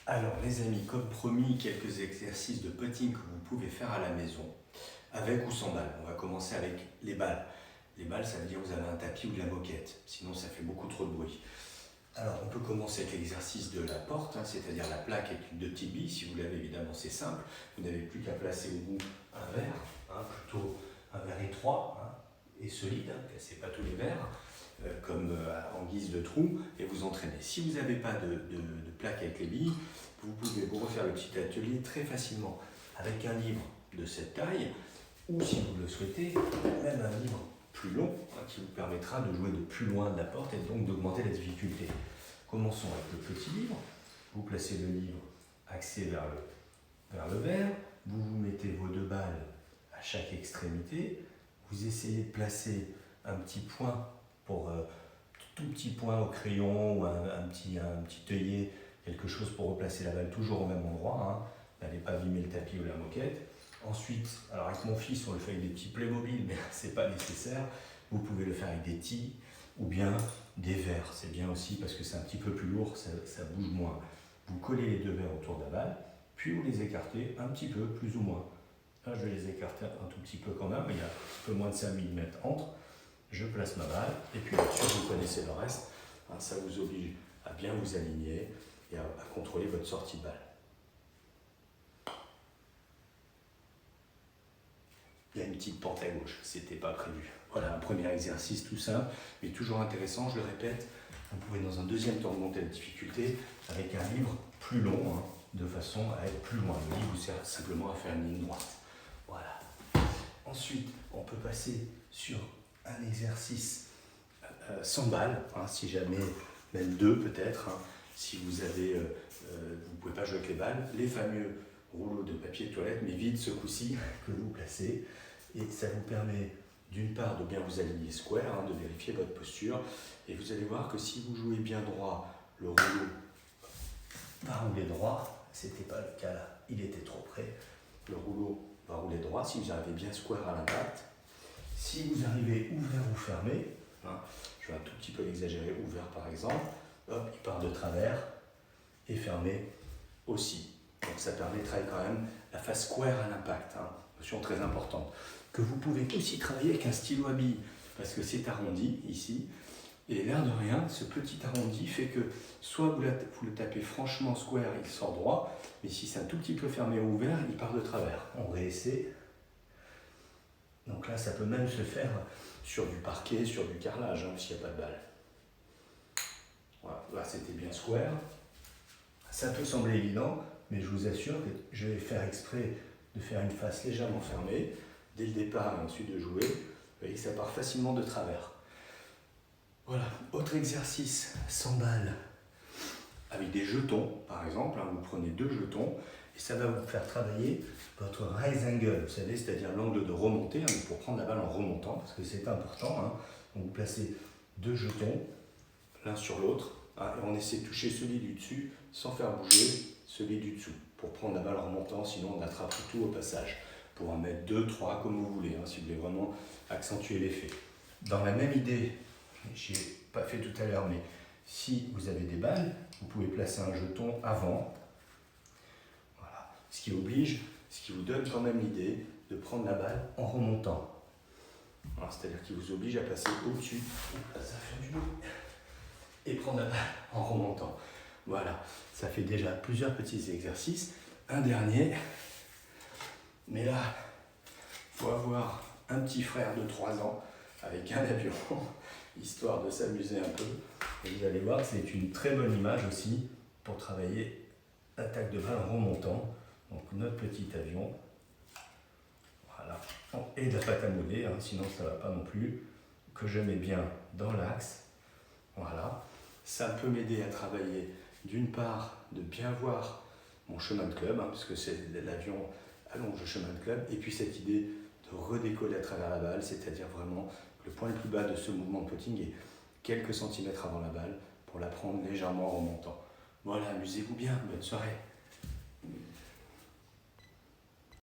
Alors les amis, comme promis, quelques exercices de putting que vous pouvez faire à la maison, avec ou sans balle. On va commencer avec les balles. Les balles, ça veut dire que vous avez un tapis ou de la moquette, sinon ça fait beaucoup trop de bruit. Alors on peut commencer avec l'exercice de la porte, c'est-à-dire la plaque avec deux petites billes. Si vous l'avez évidemment, c'est simple. Vous n'avez plus qu'à placer au bout un verre, plutôt un verre étroit et solide, cassez pas tous les verres. En guise de trou, et vous entraînez. Si vous n'avez pas de plaque avec les billes, vous pouvez vous refaire le petit atelier très facilement avec un livre de cette taille, ou si vous le souhaitez, même un livre plus long qui vous permettra de jouer de plus loin de la porte et donc d'augmenter la difficulté. Commençons avec le petit livre. Vous placez le livre axé vers le verre, vous mettez vos deux balles à chaque extrémité, vous essayez de placer un petit point tout petit point au crayon ou un petit œillet, quelque chose pour replacer la balle toujours au même endroit. N'allez pas abîmer le tapis ou la moquette. Ensuite, alors avec mon fils, on le fait avec des petits Playmobil, mais c'est pas nécessaire. Vous pouvez le faire avec des tis ou bien des verres. C'est bien aussi parce que c'est un petit peu plus lourd, ça bouge moins. Vous collez les deux verres autour de la balle, puis vous les écartez un petit peu, plus ou moins. Là, je vais les écarter un tout petit peu quand même, il y a un peu moins de 5 mm entre. Je place ma balle, et puis là-dessus, vous connaissez le reste. Ça vous oblige à bien vous aligner et à contrôler votre sortie de balle. Il y a une petite pente à gauche, c'était pas prévu. Voilà un premier exercice tout simple, mais toujours intéressant, je le répète. Vous pouvez dans un deuxième temps monter la difficulté avec un livre plus long, de façon à être plus loin. Le livre vous sert simplement à faire une ligne droite. Voilà. Ensuite, on peut passer sur un exercice sans balle, si jamais, même deux peut-être, si vous avez, vous ne pouvez pas jouer avec les balles, les fameux rouleaux de papier de toilette, mais vides ce coup-ci, que vous placez, et ça vous permet d'une part de bien vous aligner square, de vérifier votre posture, et vous allez voir que si vous jouez bien droit, le rouleau va rouler droit, c'était pas le cas là, il était trop près, le rouleau va rouler droit, si vous arrivez bien square à l'impact. Si vous arrivez ouvert ou fermé, je vais un tout petit peu l'exagérer, ouvert par exemple, hop, il part de travers et fermé aussi. Donc ça permet de travailler quand même la face square à l'impact, notion très importante. Que vous pouvez aussi travailler avec un stylo à billes, parce que c'est arrondi ici, et l'air de rien, ce petit arrondi fait que soit vous le tapez franchement square, il sort droit, mais si c'est un tout petit peu fermé ou ouvert, il part de travers. On réessaie. Donc là, ça peut même se faire sur du parquet, sur du carrelage, s'il n'y a pas de balle. Voilà, là c'était bien square. Ça peut sembler évident, mais je vous assure que je vais faire exprès de faire une face légèrement fermée, dès le départ et ensuite de jouer. Vous voyez que ça part facilement de travers. Voilà, autre exercice sans balle, avec des jetons par exemple. Vous prenez deux jetons et ça va vous faire travailler votre rise angle, vous savez, c'est-à-dire l'angle de remontée, pour prendre la balle en remontant, parce que c'est important. Donc vous placez deux jetons l'un sur l'autre, et on essaie de toucher celui du dessus sans faire bouger celui du dessous, pour prendre la balle en remontant, sinon on attrape tout au passage. Pour en mettre 2, 3, comme vous voulez, si vous voulez vraiment accentuer l'effet. Dans la même idée, je n'ai pas fait tout à l'heure, mais si vous avez des balles, vous pouvez placer un jeton avant. Voilà. Ce qui vous donne quand même l'idée de prendre la balle en remontant. C'est-à-dire qu'il vous oblige à passer au-dessus, ça fait du bruit, et prendre la balle en remontant. Voilà, ça fait déjà plusieurs petits exercices. Un dernier, mais là, il faut avoir un petit frère de 3 ans avec un avion, histoire de s'amuser un peu. Et vous allez voir, c'est une très bonne image aussi pour travailler l'attaque de balle en remontant. Donc notre petit avion, voilà, et de la pâte à modeler, sinon ça ne va pas non plus, que je mets bien dans l'axe. Voilà, ça peut m'aider à travailler d'une part de bien voir mon chemin de club, puisque c'est l'avion allonge le chemin de club, et puis cette idée de redécoller à travers la balle, c'est-à-dire vraiment le point le plus bas de ce mouvement de putting est quelques centimètres avant la balle pour la prendre légèrement en remontant. Voilà, amusez-vous bien, bonne soirée.